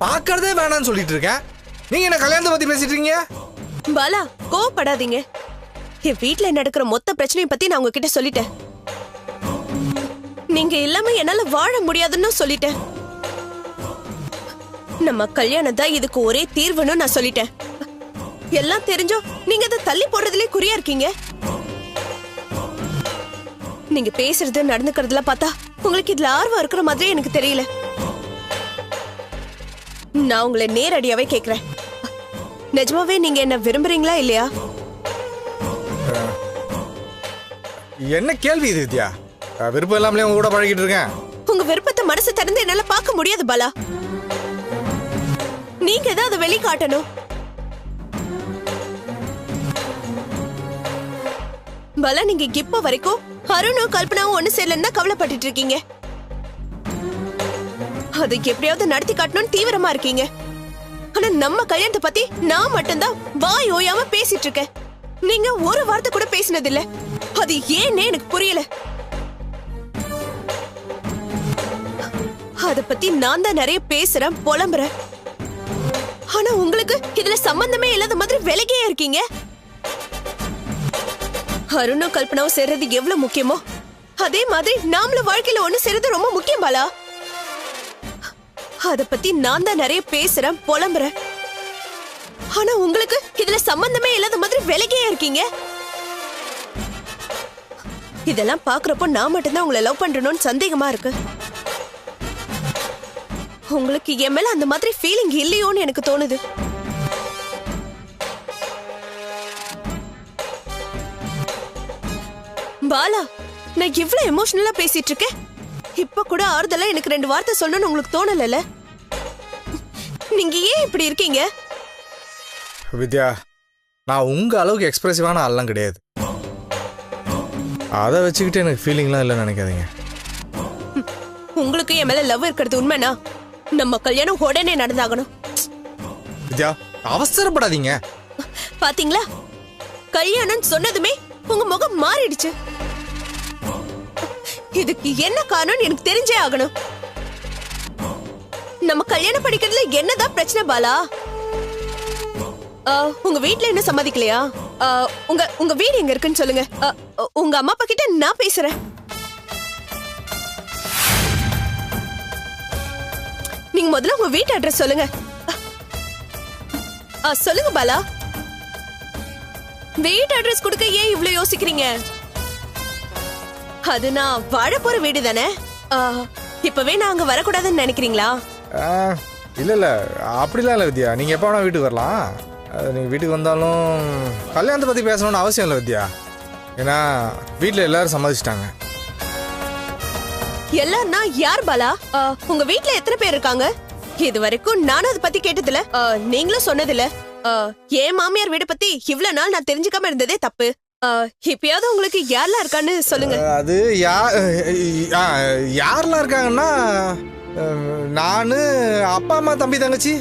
பாக்குறதே வேணாம்னு சொல்லிட்டு இருக்கேன். நீங்க என்ன கல்யாணத்தை பத்தி பேசிட்டு இருக்கீங்க? பாலா, கோவப்படாதீங்க. என் வீட்ல நடக்கிற மொத்த பிரச்சனையை பத்தி நான் உங்ககிட்ட சொல்லிட்டேன். நீங்க இல்லாம என்னால வாழ முடியாதுன்னு சொல்லிட்டேன். நம்ம கல்யாணம் தான் இதுக்கு ஒரே தீர்வுன்னு நான் சொல்லிட்டேன். எல்லாம் தெரிஞ்சோ நீங்க அதை தள்ளி போடுறதுலயே குறியா இருக்கீங்க. நீங்க பேசுறது நடந்துக்கிறதுல பார்த்தா உங்களுக்கு இதுல ஆர்வம் இருக்கிற மாதிரி எனக்கு தெரியல. நான் உங்களை நேரடியாவே கேக்குறேன், நிஜமாவே நீங்க என்ன விரும்புறீங்களா இல்லையா? என்ன கேள்வி இது வித்யா? விருப்பம் இல்லாமலே உங்க கூட பழகிட்டு இருக்கேன். உங்க விருப்பத்தை மனசு திறந்து என்னால பார்க்க முடியாது பாலா. நீங்க தான் அதை வெளிக்காட்டணும். பாலா, நீங்க இப்ப வரைக்கும் அருணும் கல்பனாவும் ஒண்ணு சேரலன்னா கவலைப்பட்டு இருக்கீங்க. அதை எப்படியாவது நடத்தி காட்டணும்னு தீவிரமா இருக்கீங்க. ஆனா நம்ம கல்யாணத்தை பத்தி நான் மட்டும்தான் வாய் ஓயாம பேசிட்டு இருக்கேன். நீங்க ஒரு வார்த்தை கூட பேசினது இல்ல. அது ஏன்னே எனக்கு புரியல. அத பத்தி நான் தான் நிறைய பேசுறேன், புலம்புறேன். ஆனா உங்களுக்கு இதுல சம்பந்தமே இல்லாத மாதிரி விலகியே இருக்கீங்க. அருணும் கல்பனாவும் சேர்றது எவ்வளவு முக்கியமோ அதே மாதிரி நாமளும் வாழ்க்கையில ஒண்ணு சேர்றது ரொம்ப முக்கியம் பாலா. அத பத்தி நான் தான் நிறைய பேசுறேன், புலம்புறேன். ஆனா உங்களுக்கு இதுல சம்பந்தமே இல்லாத மாதிரி விலகியே இருக்கீங்க. இதெல்லாம் பாக்குறப்போ நான் மட்டும்தான் உங்களை லவ் பண்றேன்னு சந்தேகமா இருக்கு. உங்களுக்கு என் மேல அந்த மாதிரி ஃபீலிங் இல்லையோன்னு எனக்கு தோணுது. பாலா, நான் இவ்வளவு எமோஷனலா பேசிட்டு இருக்கேன். இப்ப கூட ஆறுதலா எனக்கு 2 வார்த்தை சொல்லணும்னு உங்களுக்கு தோணல? நீங்க ஏன் இப்படி இருக்கீங்க? வித்யா, நான் உங்க அளவுக்கு எக்ஸ்பிரசிவான ஆள்லாம் கிடையாது. அதை வச்சுக்கிட்டு எனக்கு ஃபீலிங்லாம் இல்லைன்னு நினைக்காதீங்க. உங்களுக்கு என் மேல லவ் இருக்கிறது உண்மைனா நம்ம கல்யாணம் உடனே நடந்தாகணும். வித்யா, அவசரப்படாதீங்க. பாத்தீங்களா, கல்யாணம் சொன்னதுமே உங்க முகம் மாறிடுச்சு. இதுக்கு என்ன காரணம் எனக்கு தெரிஞ்சே ஆகணும். நம்ம கல்யாணம் படிக்கிறதுல என்னதான் பிரச்சனை பாலா? உங்க வீட்ல என்ன சம்மதிக்கலையா? உங்க வீடு எங்க இருக்குன்னு சொல்லுங்க. உங்க அம்மா அப்பா கிட்ட நான் பேசுறேன். நீங்க முதல்ல உங்க வீட்டு அட்ரஸ் சொல்லுங்க. சொல்லுங்க பாலா. வீட்டு அட்ரஸ் கொடுக்க ஏன் இவ்வளவு யோசிக்கிறீங்க? அது நான் வாழ போற வீடு தானே. இப்பவே நான் அங்க வரக்கூடாதுன்னு நினைக்கிறீங்களா? இல்ல அப்படிலாம் இல்லை வித்யா. நீங்க எப்போ வேணா வீட்டுக்கு வரலாம். நீங்க வீட்டுக்கு வந்தாலும் கல்யாணத்தை பத்தி பேசணும்னு அவசியம் இல்லை வித்யா. ஏன்னா வீட்டுல எல்லாரும் சம்மதிச்சிட்டாங்க. எல்லாருன்னா யார் பாலா? உங்க வீட்ல எத்தனை பேர் இருக்காங்க? இது வரைக்கும் நானும் அதை பத்தி கேட்டதில்ல, நீங்களும் சொன்னதில்ல. என் மாமியார் வீடு பத்தி இவ்வளவு நாள் நான் தெரிஞ்சுக்காம இருந்ததே தப்பு. இப்பயாவது உங்களுக்கு யாரெல்லாம் இருக்கான்னு சொல்லுங்க. அது யாரெல்லாம் இருக்காங்கன்னா, நானு, அப்பா அம்மா, தம்பி, தங்கச்சி,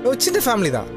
ஒரு சின்ன ஃபேமிலி தான்.